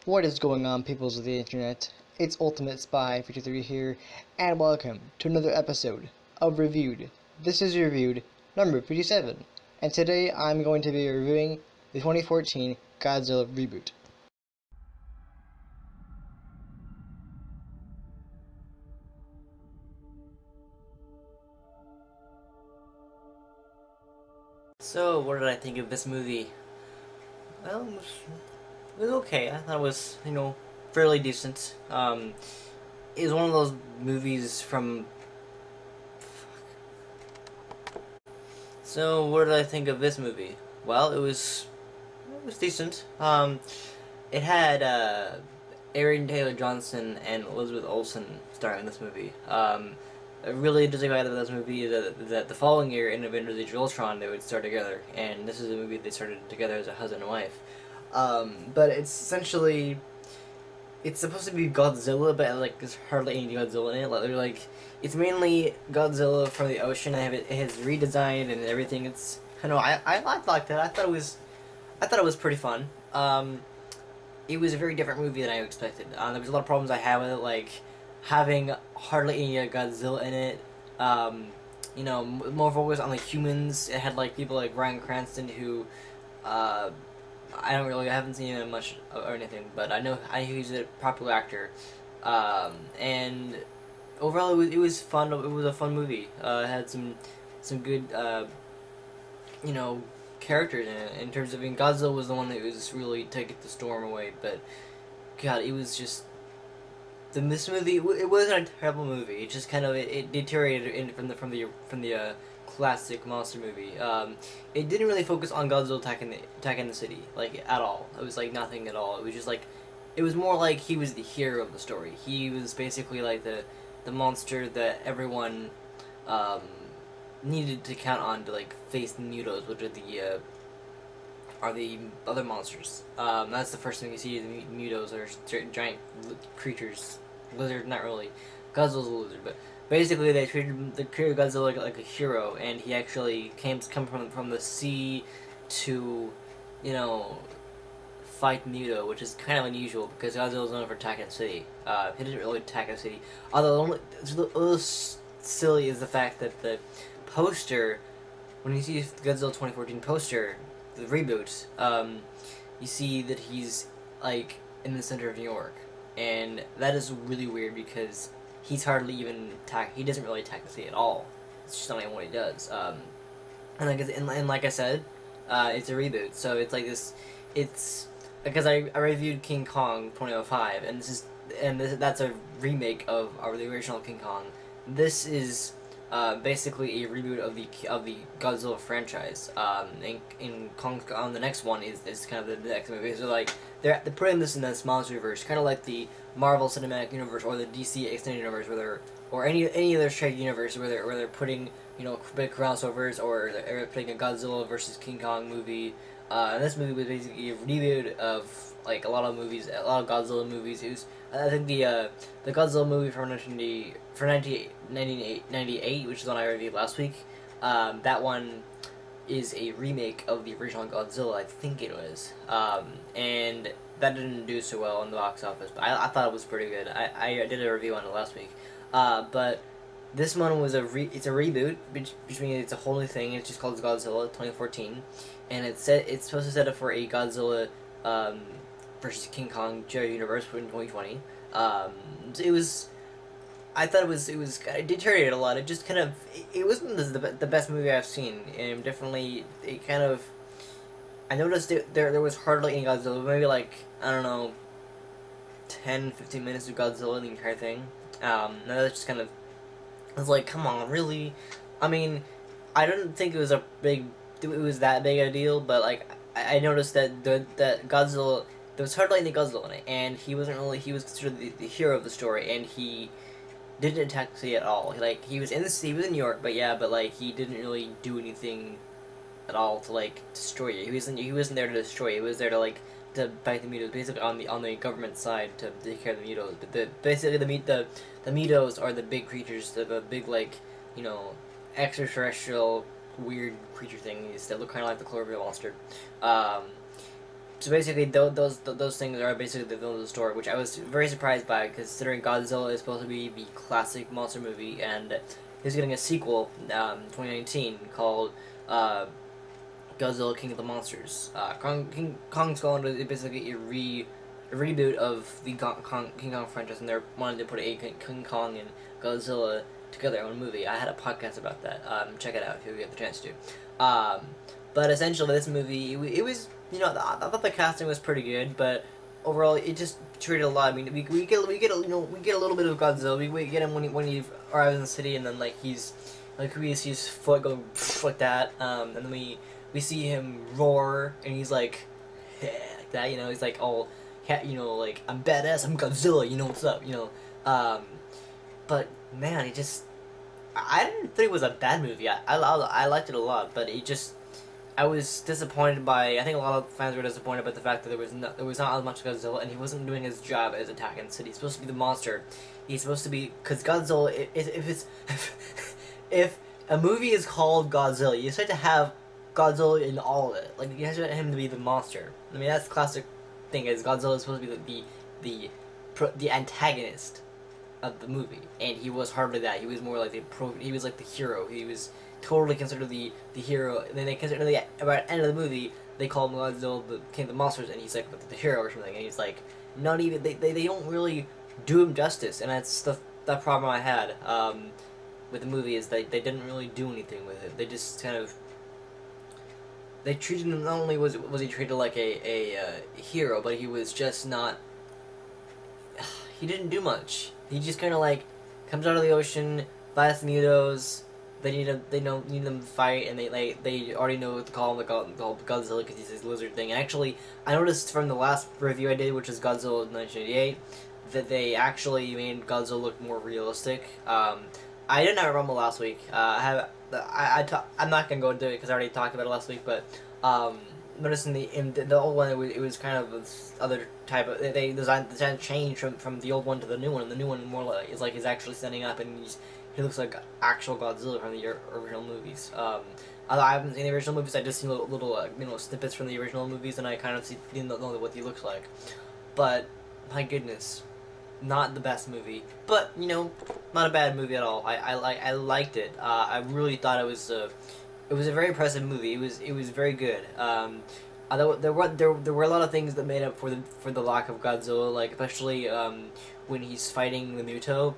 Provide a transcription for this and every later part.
What is going on, peoples of the internet? It's Ultimate Spy 53 here, and welcome to another episode of Reviewed. This is Reviewed number 57, and today I'm going to be reviewing the 2014 Godzilla reboot. So, what did I think of this movie? Well, it was okay. I thought it was, fairly decent. It was one of those movies from... So, what did I think of this movie? Well, it was decent. It had, Aaron Taylor Johnson and Elizabeth Olsen starring in this movie. I really dislike about this movie is that the following year in Avengers: Age of Ultron they would start together, and this is a movie they started together as a husband and wife. But it's essentially, it's supposed to be Godzilla, but like there's hardly any Godzilla in it. Like it's mainly Godzilla from the ocean. It has redesigned and everything. It's I liked that. I thought it was pretty fun. It was a very different movie than I expected. There was a lot of problems I had with it, like having hardly any Godzilla in it, more focused on the humans. It had like people like Bryan Cranston who, I haven't seen him much or anything, but I know he's a popular actor, and overall it was fun. It was a fun movie. It had some good, characters in it. In terms of, Godzilla was the one that was really taking the storm away, but God, it was just. This movie, it wasn't a terrible movie. It just it deteriorated from the classic monster movie. It didn't really focus on Godzilla attacking the city like at all. It was like nothing at all. It was just like it was more like he was the hero of the story. He was basically like the monster that everyone needed to count on to like face the Mutos, which are the other monsters. That's the first thing you see. The Mutos are giant creatures. Lizard, not really. Godzilla's a lizard, but basically they treated Godzilla like a hero, and he actually come from the sea to, fight Muto, which is kind of unusual because Godzilla's known for attacking the city. He didn't really attack the city. Although it's a little silly is the fact that the poster, when you see the Godzilla 2014 poster, the reboot, you see that he's like in the center of New York, and that is really weird because he's hardly even he doesn't really attack the city at all. It's just not even what he does. And like I said, it's a reboot, so it's like this. It's because I reviewed King Kong 2005, and that's a remake of the original King Kong. This is basically a reboot of the Godzilla franchise. In Kong, the next one is kind of the next movie. So like they're putting this in this monsterverse, kind of like the Marvel Cinematic Universe or the DC Extended Universe, or any other shared universe where they're putting big crossovers, or they're putting a Godzilla versus King Kong movie. And this movie was basically a reboot of like a lot of Godzilla movies. It was, I think the Godzilla movie from 1998, which is one I reviewed last week. That one is a remake of the original Godzilla, I think it was. And that didn't do so well in the box office, but I thought it was pretty good. I did a review on it last week. But this one was it's a reboot, which means it's a whole new thing. It's just called Godzilla 2014, and it's supposed to set up for a Godzilla versus King Kong shared universe in 2020. I thought it deteriorated a lot. It just it wasn't the best movie I've seen, and definitely I noticed there was hardly any Godzilla. Maybe like, I don't know, 10-15 minutes of Godzilla in the entire thing. That's just I was like, come on, really? I mean, I didn't think it was that big a deal, but like I noticed that that Godzilla, there was hardly any Godzilla in it, and he was considered the hero of the story, and he didn't attack the city at all. He was in New York, but like he didn't really do anything at all to like destroy it. He wasn't there to destroy it. He was there to like to fight the Mutos, basically on the government side to take care of the Mutos. But basically the Mutos are the big creatures, the big like extraterrestrial weird creature things that look kind of like the Cloverfield monster. So basically, those things are basically the villain of the story, which I was very surprised by, considering Godzilla is supposed to be the classic monster movie, and he's getting a sequel, 2019, called Godzilla King of the Monsters. King Kong Skull is basically a reboot of the King Kong franchise, and they're wanting to put a King Kong and Godzilla together in one movie. I had a podcast about that. Check it out if you get the chance to. But essentially, this movie, it was, I thought the casting was pretty good, but overall, it just treated a lot. I mean, we get a little bit of Godzilla. We get him when he arrives in the city, and then we see his foot go like that, and then we see him roar, and he's like that, he's like all, like, I'm badass, I'm Godzilla, what's up, but man, I didn't think it was a bad movie. I liked it a lot, but I was disappointed by. I think a lot of fans were disappointed by the fact that there was not as much Godzilla, and he wasn't doing his job as attacking the city. He's supposed to be the monster. He's supposed to be, because Godzilla. If a movie is called Godzilla, you have to have Godzilla in all of it. Like, you have to have him to be the monster. I mean, that's the classic thing. Is Godzilla is supposed to be the antagonist of the movie, and he was hardly that. He was more like he was like the hero. He was totally considered the hero, and then they consider about the end of the movie, they call him Godzilla, the King of the Monsters, and he's like the hero or something, and he's like, not even, they don't really do him justice, and that's the problem I had with the movie, is they didn't really do anything with it. They just kind of, they treated him, not only was he treated like a hero, but he was just not, he didn't do much. He just kind of like comes out of the ocean, fights the Mutos. They need them to fight, and they already know what to call him, called Godzilla, because he's this lizard thing. And actually, I noticed from the last review I did, which was Godzilla 1988, that they actually made Godzilla look more realistic. I did not Rumble last week. I'm not gonna go into it because I already talked about it last week, but noticing in the old one, it was kind of this other type of, they designed the change from the old one to the new one, and the new one more like he's actually standing up, and he looks like actual Godzilla from the original movies. I haven't seen the original movies. I just seen little snippets from the original movies, and I kind of know what he looks like. But my goodness, not the best movie, but not a bad movie at all. I liked it. I really thought it was a very impressive movie. It was very good. Although there were a lot of things that made up for the lack of Godzilla, like especially when he's fighting the Muto,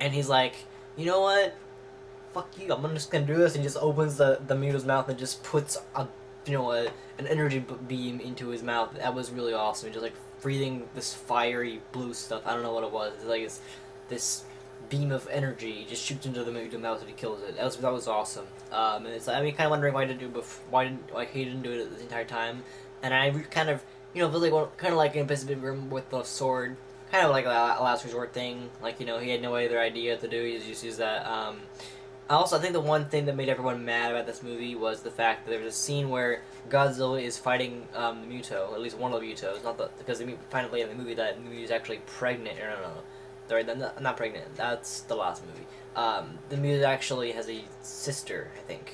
and he's like, you know what? Fuck you! I'm just gonna do this, and he just opens the Muto's mouth and just puts an energy beam into his mouth. That was really awesome. Just like breathing this fiery blue stuff. I don't know what it was. It's like this beam of energy just shoots into the Muto's mouth and he kills it. That was awesome. And it's kind of wondering why he didn't do it the entire time. And I kind of kind of like in Pacific Rim with the sword. Kind of like a last resort thing, like, he had no other idea what to do, he just used that. Also, I think the one thing that made everyone mad about this movie was the fact that there was a scene where Godzilla is fighting the Muto, at least one of the Mutos, because they find out later in the movie that the Muto is actually pregnant, sorry, not pregnant, that's the last movie. The Muto actually has a sister, I think.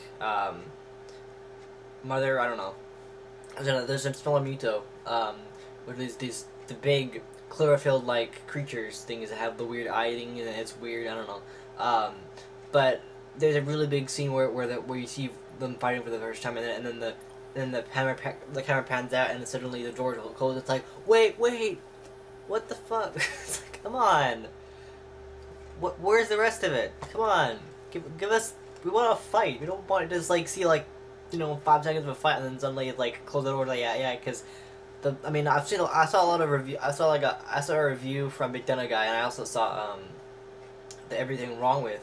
Mother, I don't know. There's a smaller Muto, with the big chlorophyll-like creatures things that have the weird eye thing, and it's weird. I don't know. But there's a really big scene where you see them fighting for the first time, and then the camera pans out, and then suddenly the doors will close. It's like, wait, what the fuck? It's like, come on. Where's the rest of it? Come on, give us. We want to fight. We don't want to just see 5 seconds of a fight, and then suddenly close the door. Yeah, because. I saw a lot of review. I saw a review from Big Denna Guy, and I also saw the Everything Wrong With,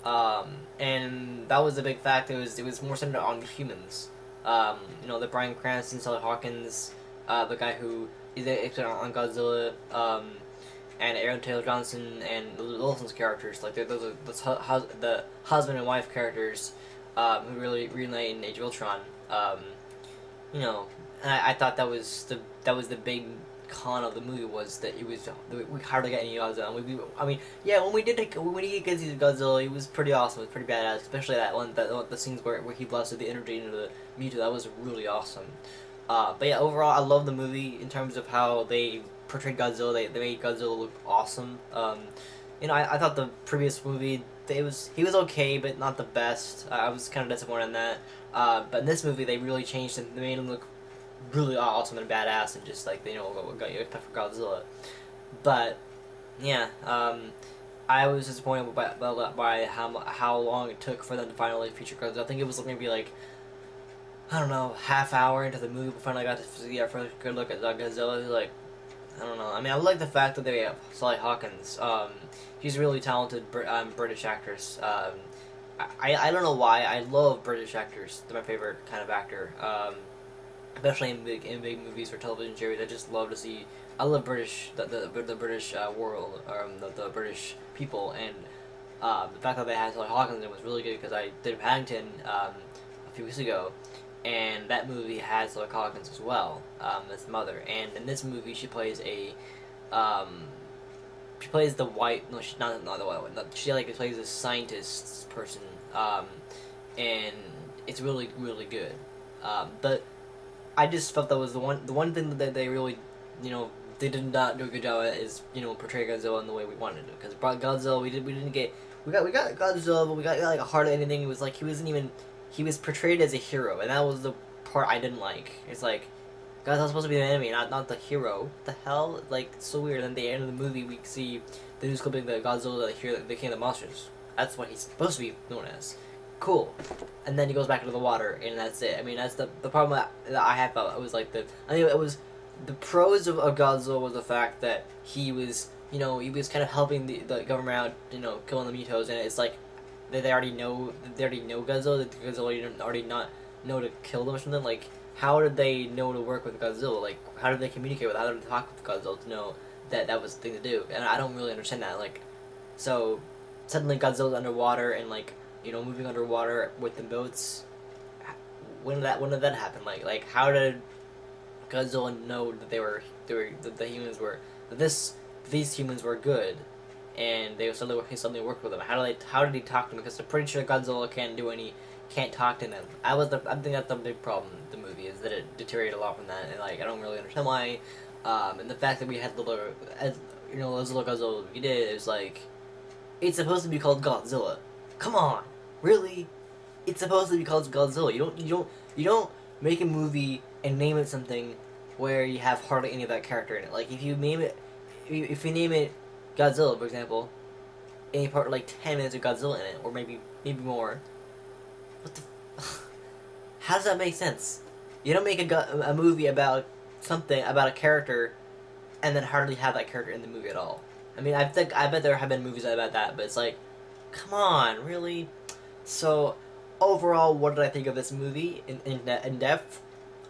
and that was a big fact. It was more centered on humans. The Bryan Cranston, Sally Hawkins, the guy who is on Godzilla, and Aaron Taylor Johnson and Wilson's characters. Those are the husband and wife characters who really relate in Age of Ultron. And I thought that was the big con of the movie, was that we hardly got any Godzilla. When we did get to see Godzilla, it was pretty awesome. It was pretty badass, especially the scenes where he blasted the energy into the Muto. That was really awesome. But yeah, overall, I love the movie in terms of how they portrayed Godzilla. They made Godzilla look awesome. I thought the previous movie he was okay, but not the best. I was kind of disappointed in that. But in this movie, they really changed him. They made him look really awesome and badass, and just like what got you expect for Godzilla. But yeah, I was disappointed by how long it took for them to finally feature Godzilla. I think it was maybe like, I don't know, half hour into the movie before I got to see our first good look at Godzilla. It was like, I don't know. I mean, I like the fact that they have Sally Hawkins. She's a really talented British actress. I don't know why. I love British actors. They're my favorite kind of actor. Especially in big movies or television series. I just love to see. I love the British world, the British people, and the fact that they had Sally Hawkins in was really good because I did Paddington a few weeks ago, and that movie has Sally Hawkins as well, as mother. And in this movie, she plays she plays the white. No, she's not the white one. She plays a scientist person, and it's really good. But I just felt that was the one thing that they really, they did not do a good job at is portray Godzilla in the way we wanted to. Because Godzilla, we got Godzilla, but we got like a hardly anything. It was like he was portrayed as a hero, and that was the part I didn't like. It's like Godzilla's supposed to be the enemy, not the hero. What the hell? Like, it's so weird. And at the end of the movie, we see the news clipping that Godzilla, the king of the monsters. That's what he's supposed to be known as. Cool. And then he goes back into the water, and that's it. I mean, that's the problem that I had felt. It was like it was the pros of Godzilla was the fact that he was, he was kind of helping the government out, killing the Mutos, and it's like they already know Godzilla. That Godzilla didn't already not know to kill them or something. Like, how did they know to work with Godzilla? Like, how did they communicate with? How did they talk with Godzilla to know that was the thing to do? And I don't really understand that. Like, so suddenly Godzilla's underwater and moving underwater with the boats. When did that happen? Like how did Godzilla know that that the humans were these humans were good, and he suddenly worked with them? How did he talk to them? Because I'm pretty sure Godzilla can't talk to them. I think that's the big problem with the movie, is that it deteriorated a lot from that, and I don't really understand why. And the fact that we had little Godzilla we did, is like, it's supposed to be called Godzilla. Come on. Really? It's supposed to be called Godzilla. You don't make a movie and name it something where you have hardly any of that character in it. Like, if you name it Godzilla, for example, and you put 10 minutes of Godzilla in it, or maybe more, what the how does that make sense? You don't make a movie about a character and then hardly have that character in the movie at all. I mean, I bet there have been movies about that, but it's like, come on, really? So, overall, what did I think of this movie in depth?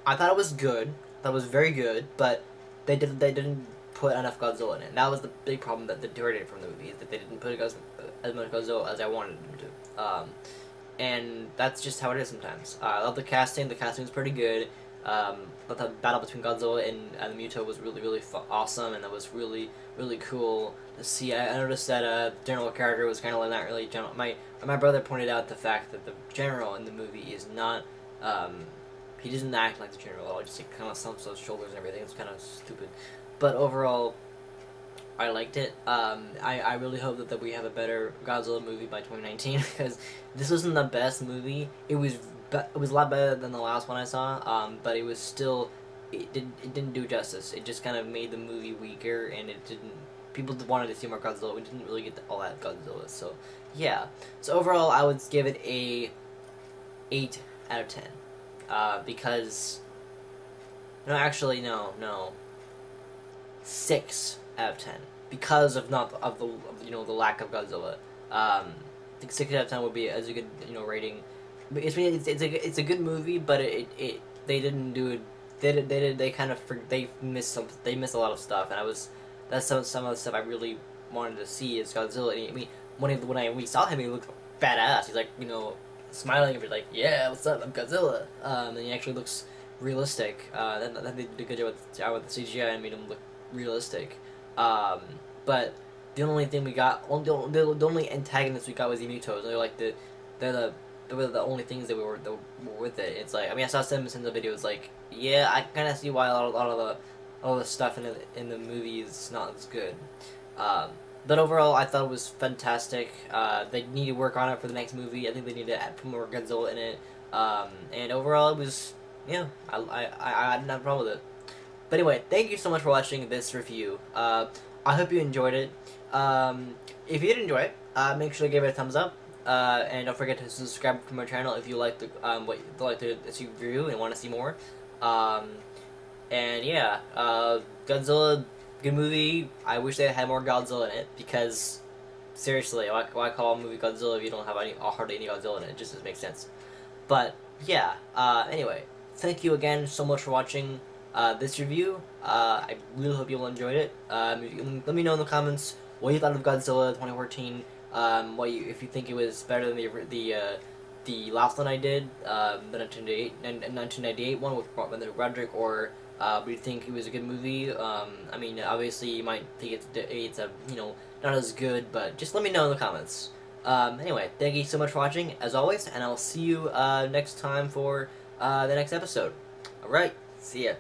I thought it was good. I thought it was very good, but they didn't put enough Godzilla in it. And that was the big problem that deteriorated from the movie, is that they didn't put as much Godzilla as I wanted them to. And that's just how it is sometimes. I love the casting. The casting was pretty good. But the battle between Godzilla and the Muto was really awesome, and that was really cool to see. I noticed that general character was kind of not really general. My brother pointed out the fact that the general in the movie is not. He doesn't act like the general at all. He just kind of slumps those shoulders and everything. It's kind of stupid, but overall, I liked it. I really hope that we have a better Godzilla movie by 2019, because this wasn't the best movie. It was a lot better than the last one I saw, but it was still, it didn't do justice. It just kind of made the movie weaker, and people wanted to see more Godzilla. We didn't really get all that Godzilla, so yeah. So overall, I would give it a 8 out of 10, because, no, 6 out of 10, because of the lack of Godzilla. I think 6 out of 10 would be as a good rating. It's a good movie, but they didn't do it. They missed a lot of stuff, and that's some of the stuff I really wanted to see is Godzilla. And, I mean, when we saw him, he looked badass. He's like, smiling and be like, yeah, what's up, I'm Godzilla. And he actually looks realistic. They did a good job with the CGI and made him look realistic. But the only thing we got, the only antagonists we got was the Mutos. They're like were the only things that were with it. It's like, I mean, I saw Simpsons video. It's like, yeah, I kind of see why a lot of the stuff in the movie is not as good. But overall, I thought it was fantastic. They need to work on it for the next movie. I think they need to put more Godzilla in it. And overall, it was, yeah, I didn't have a problem with it. But anyway, thank you so much for watching this review. I hope you enjoyed it. If you did enjoy it, make sure to give it a thumbs up. And don't forget to subscribe to my channel if you like the what you like to see review and want to see more. And yeah, Godzilla, good movie. I wish they had more Godzilla in it, because seriously, why call a movie Godzilla if you don't have hardly any Godzilla in it? It just doesn't make sense. But yeah, anyway, thank you again so much for watching this review. I really hope you all enjoyed it. Let me know in the comments what you thought of Godzilla 2014. If you think it was better than the last one I did, the 1998 one with Roderick, or do you think it was a good movie? I mean, obviously you might think it's a not as good, but just let me know in the comments. Anyway, thank you so much for watching, as always, and I'll see you next time for the next episode. Alright, see ya.